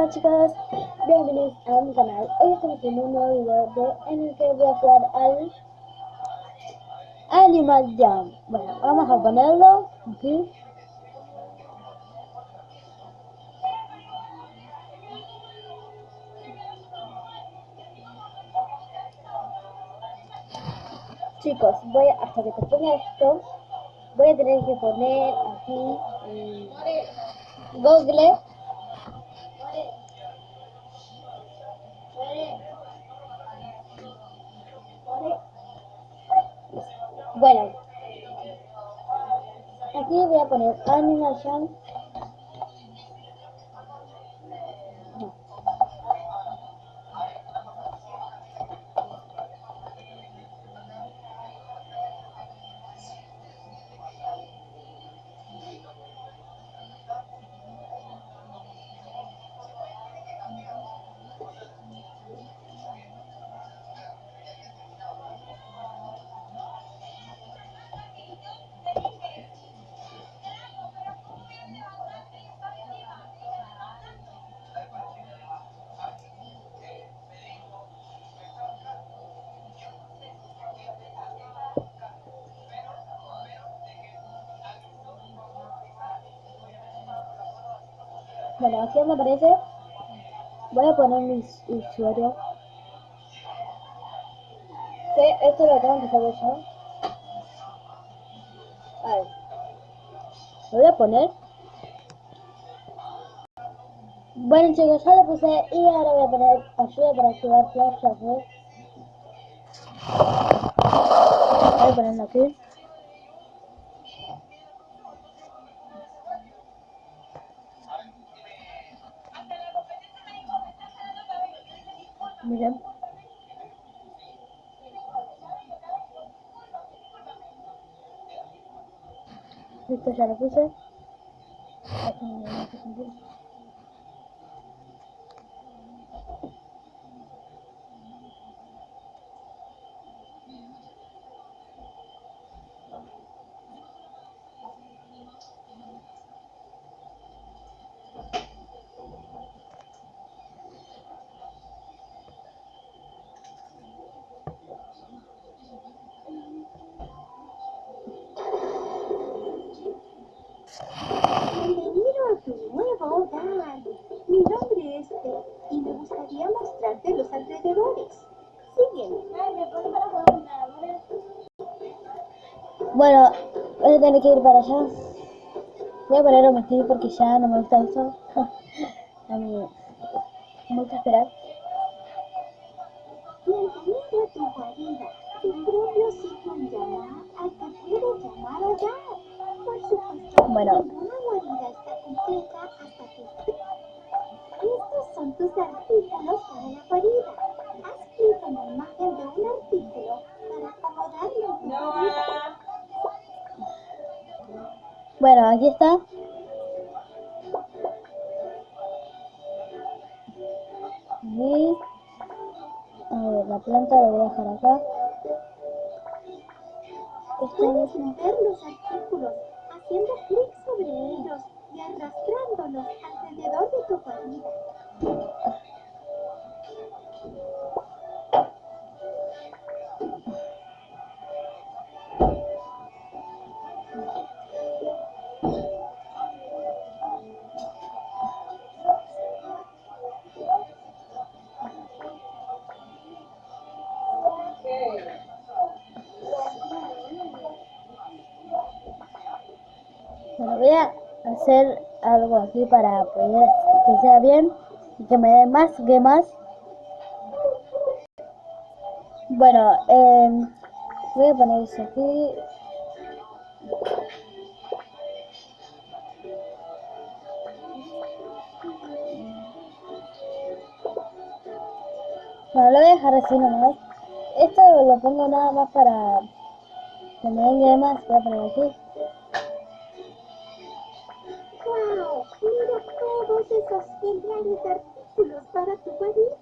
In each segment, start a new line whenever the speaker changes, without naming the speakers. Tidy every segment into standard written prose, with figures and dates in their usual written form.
Hola chicos, bienvenidos a mi canal. Hoy estamos haciendo un nuevo video en el que voy a jugar al Animal Jam. Bueno, vamos a ponerlo aquí. Chicos, hasta que te ponga esto, voy a tener que poner aquí Google. Bueno, aquí voy a poner Animal Jam. No. Bueno, aquí me aparece. Voy a poner mi usuario. Que esto lo tengo que saber yo. A ver. Lo voy a poner. Bueno chicos, ya lo puse y ahora voy a poner ayuda para activar Flash Chat. Voy a ponerlo aquí. Miren. Listo, ya lo puse.
Bienvenido a tu nuevo hogar. Mi nombre es Ted y me gustaría mostrarte los alrededores. Sígueme.
Bueno, voy a tener que ir para allá. Voy a poner omitir porque ya no me gusta eso. A mí no me gusta esperar.
Bienvenido a tu guarida, tu propio sitio en llamar al que puedes llamar hogar. Por supuesto,
Bueno.
ninguna guarida está completa hasta que estos son tus artículos para la guarida. Haz clic en la imagen de un artículo para acomodarlo en tu guarida.
Bueno, aquí está. Y a ver, la planta la voy a dejar acá.
Puedes mover los artículos haciendo clic sobre ellos y arrastrándolos alrededor de tu guarida.
Bueno, voy a hacer algo aquí para poder que sea bien y que me dé más gemas. Bueno, voy a poner eso aquí. Bueno, lo voy a dejar así nomás. Esto lo pongo nada más para que me den gemas. Voy a poner aquí.
¡Wow! Mira todos esos geniales artículos para tu guarida.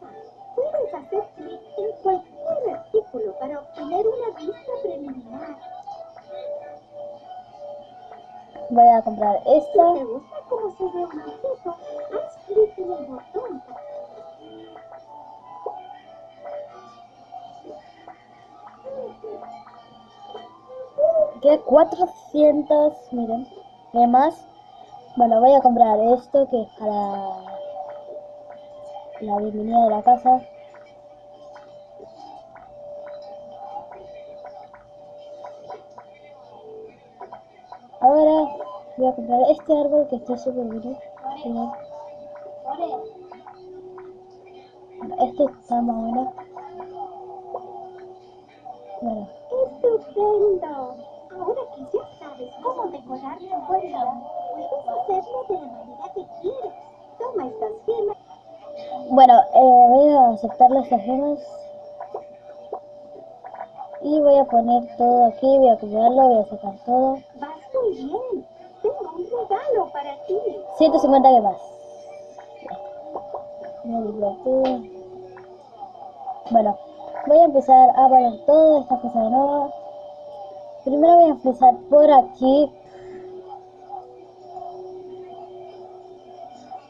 Puedes hacer clic en cualquier artículo para obtener una vista preliminar.
Voy a comprar
Si
esta.
te gusta cómo se ve un objeto, haz clic en el botón.
Queda 400, miren, gemas. Bueno, voy a comprar esto que es para la bienvenida de la casa. Ahora voy a comprar este árbol que está súper bonito. Miren. Bueno, este está más bueno. Bueno,
¡Estupendo! Ahora que ya sabes cómo decorar tu guarida, puedes hacerlo de la manera que quieres. Toma estas gemas.
bueno, voy a aceptar estas gemas. Y voy a poner todo aquí, voy a acomodarlo, voy a sacar todo.
Vas muy bien. Tengo un regalo para ti.
150 gemas. Muy divertido. Bueno, voy a empezar a poner todas estas cosas de nuevo. Primero voy a empezar por aquí.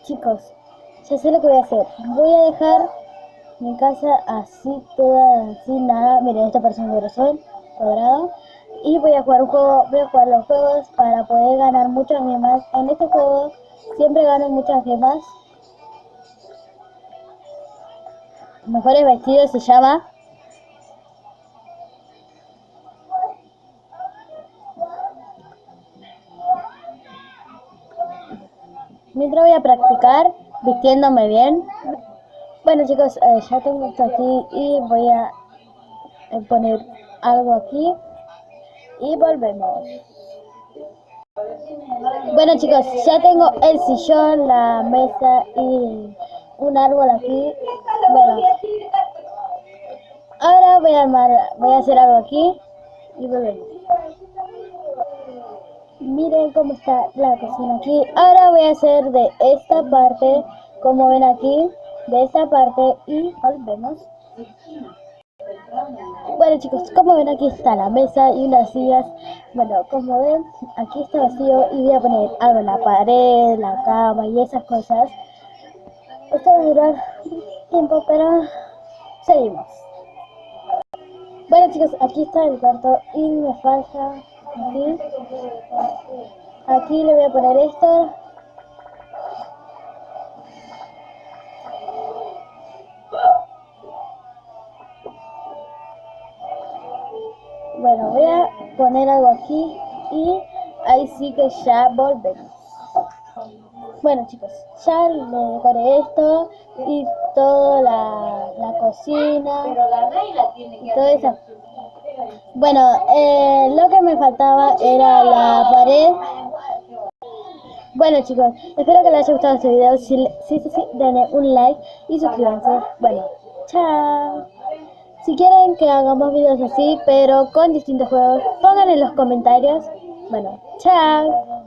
Chicos, ya sé lo que voy a hacer. Voy a dejar mi casa así, toda así, nada. Miren, esto parece un corazón cuadrado. Y voy a jugar un juego, voy a jugar los juegos para poder ganar muchas gemas. En este juego siempre gano muchas gemas. Mejores vestidos se llama. Mientras voy a practicar vistiéndome bien. Bueno chicos, ya tengo esto aquí y voy a poner algo aquí y volvemos. Bueno chicos, ya tengo el sillón, la mesa y un árbol aquí. Bueno, ahora voy a hacer algo aquí y volvemos. Miren cómo está la cocina aquí. Ahora voy a hacer de esta parte, como ven aquí, de esta parte y volvemos. Bueno chicos, como ven aquí está la mesa y unas sillas. Bueno, como ven, aquí está vacío y voy a poner algo en la pared, la cama y esas cosas. Esto va a durar tiempo, pero seguimos. Bueno chicos, aquí está el cuarto y me falta aquí. Aquí le voy a poner esto. Bueno, voy a poner algo aquí y ahí sí que ya volvemos. Bueno chicos, ya le decoré esto y toda la cocina y todo eso. Bueno, lo que me faltaba era la pared. Bueno chicos, espero que les haya gustado este video. Si denle un like y suscríbanse. Bueno, chao. Si quieren que hagamos videos así, pero con distintos juegos, pongan en los comentarios. Bueno, chao.